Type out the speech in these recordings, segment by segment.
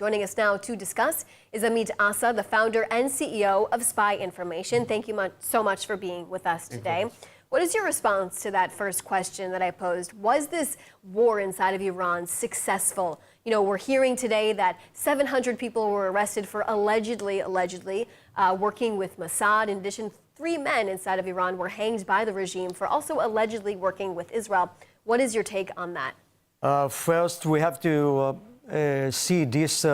Joining us now to discuss is Amit Asa, the founder and CEO of Spy Information. Thank you so much for being with us today. What is your response to that first question that I posed? Was this war inside of Iran successful? You know, we're hearing today that 700 people were arrested for allegedly working with Mossad. In addition, 3 men inside of Iran were hanged by the regime for also allegedly working with Israel. What is your take on that? First, we have to see this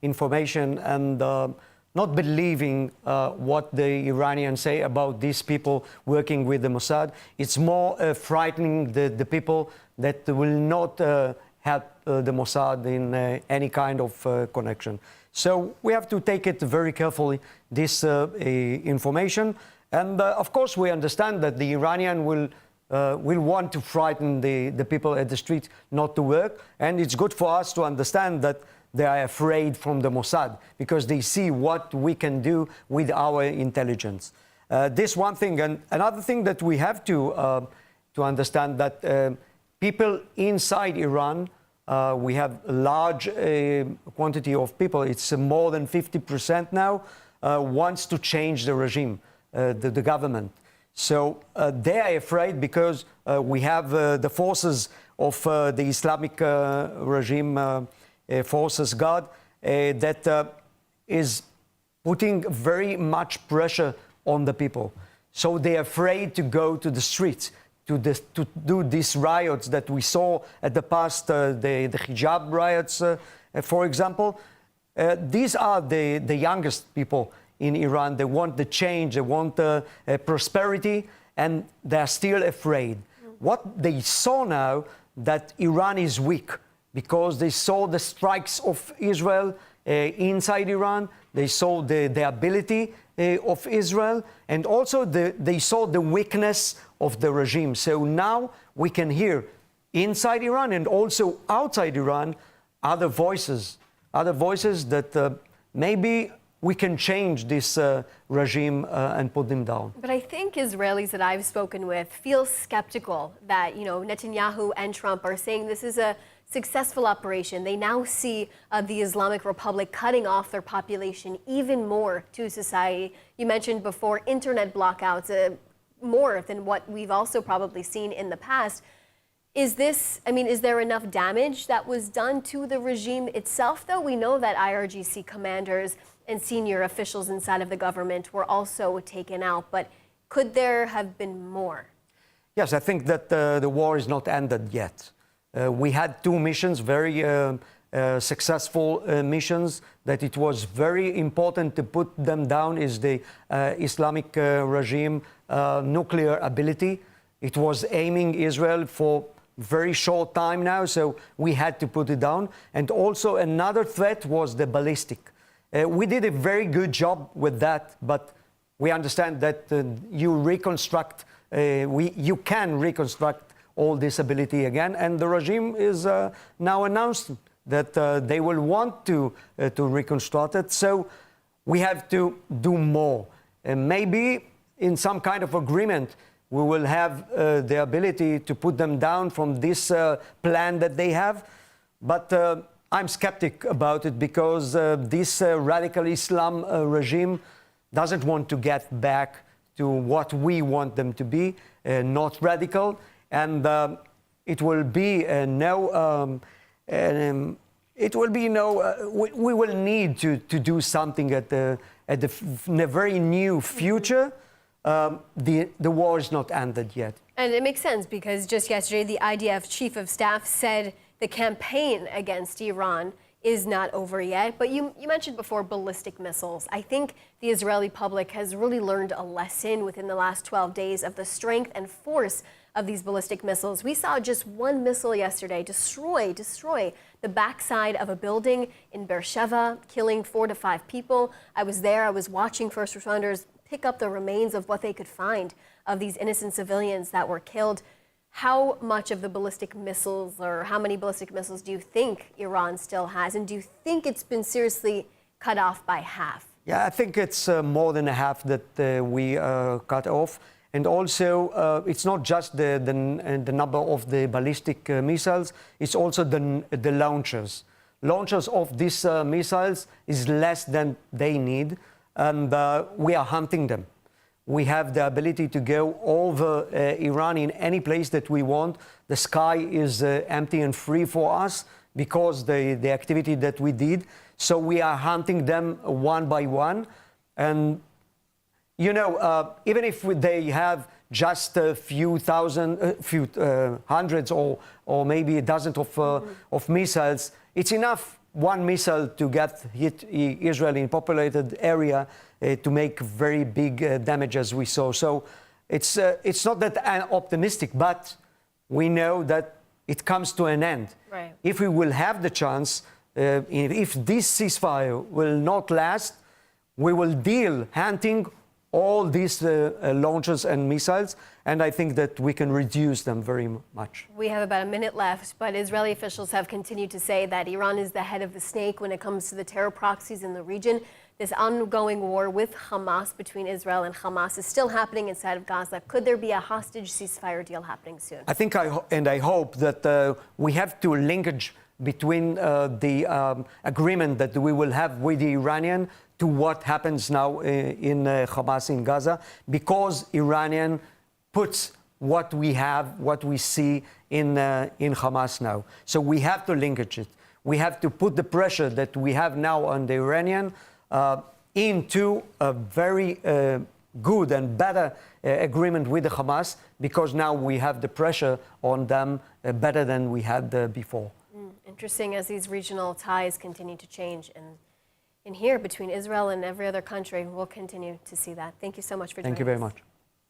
information and not believing what the Iranians say about these people working with the Mossad. It's more frightening the people that will not help the Mossad in any kind of connection. So we have to take it very carefully, this information. And of course, we understand that the Iranian will want to frighten the people at the street not to work. And it's good for us to understand that they are afraid from the Mossad because they see what we can do with our intelligence. This one thing. And another thing that we have to understand that people inside Iran, we have a large quantity of people, it's more than 50% now, wants to change the regime, the government. So they are afraid because we have the forces of the Islamic regime, forces guard, that is putting very much pressure on the people. So they're afraid to go to the streets, to do these riots that we saw at the past, the hijab riots, for example. These are the youngest people in Iran. They want the change, they want prosperity, and they're still afraid. What they saw now, that Iran is weak, because they saw the strikes of Israel inside Iran, they saw the ability of Israel, and also they saw the weakness of the regime. So now we can hear inside Iran and also outside Iran other voices that maybe we can change this regime and put them down. But I think Israelis that I've spoken with feel skeptical that, you know, Netanyahu and Trump are saying this is a successful operation. They now see the Islamic Republic cutting off their population even more to society. You mentioned before internet blockouts, more than what we've also probably seen in the past. Is there enough damage that was done to the regime itself, though? We know that IRGC commanders and senior officials inside of the government were also taken out, but could there have been more? Yes, I think that the war is not ended yet. We had 2 missions, very successful missions, that it was very important to put them down is the Islamic regime nuclear ability. It was aiming Israel for very short time now, so we had to put it down. And also another threat was the ballistic. We did a very good job with that, but we understand that you can reconstruct all this ability again, and the regime is now announced that they will want to reconstruct it. So we have to do more. And maybe in some kind of agreement, we will have the ability to put them down from this plan that they have. But I'm skeptic about it because this radical Islam regime doesn't want to get back to what we want them to be, not radical. And it will be we will need to do something in a very new future. The war is not ended yet. And it makes sense because just yesterday, the IDF chief of staff said the campaign against Iran is not over yet. But you mentioned before ballistic missiles. I think the Israeli public has really learned a lesson within the last 12 days of the strength and force of these ballistic missiles. We saw just one missile yesterday destroy the backside of a building in Beersheba, killing 4 to 5 people. I was there, I was watching first responders pick up the remains of what they could find of these innocent civilians that were killed. How much of the ballistic missiles, or how many ballistic missiles do you think Iran still has? And do you think it's been seriously cut off by half? Yeah, I think it's more than a half that we cut off. And also, it's not just the number of the ballistic missiles, it's also the launchers. launches of these missiles is less than they need, and we are hunting them. We have the ability to go over Iran in any place that we want. The sky is empty and free for us because the activity that we did. So we are hunting them one by one. And, you know, even if they have just a few thousand, hundreds or maybe dozens of missiles, it's enough one missile to hit Israel in populated area to make very big damage, as we saw. So it's not that I'm optimistic, but we know that it comes to an end. Right. If we will have the chance, if this ceasefire will not last, we will deal hunting all these launches and missiles, and I think that we can reduce them very much. We have about a minute left, but Israeli officials have continued to say that Iran is the head of the snake when it comes to the terror proxies in the region. This ongoing war with Hamas, between Israel and Hamas, is still happening inside of Gaza. Could there be a hostage ceasefire deal happening soon? I think I hope that we have to linkage between the agreement that we will have with the Iranian to what happens now in Hamas in Gaza, because Iranian puts what we have, what we see in Hamas now. So we have to linkage it. We have to put the pressure that we have now on the Iranian into a very good and better agreement with the Hamas, because now we have the pressure on them better than we had before. Interesting, as these regional ties continue to change. And in here, between Israel and every other country, we'll continue to see that. Thank you so much for joining us. Thank you very much.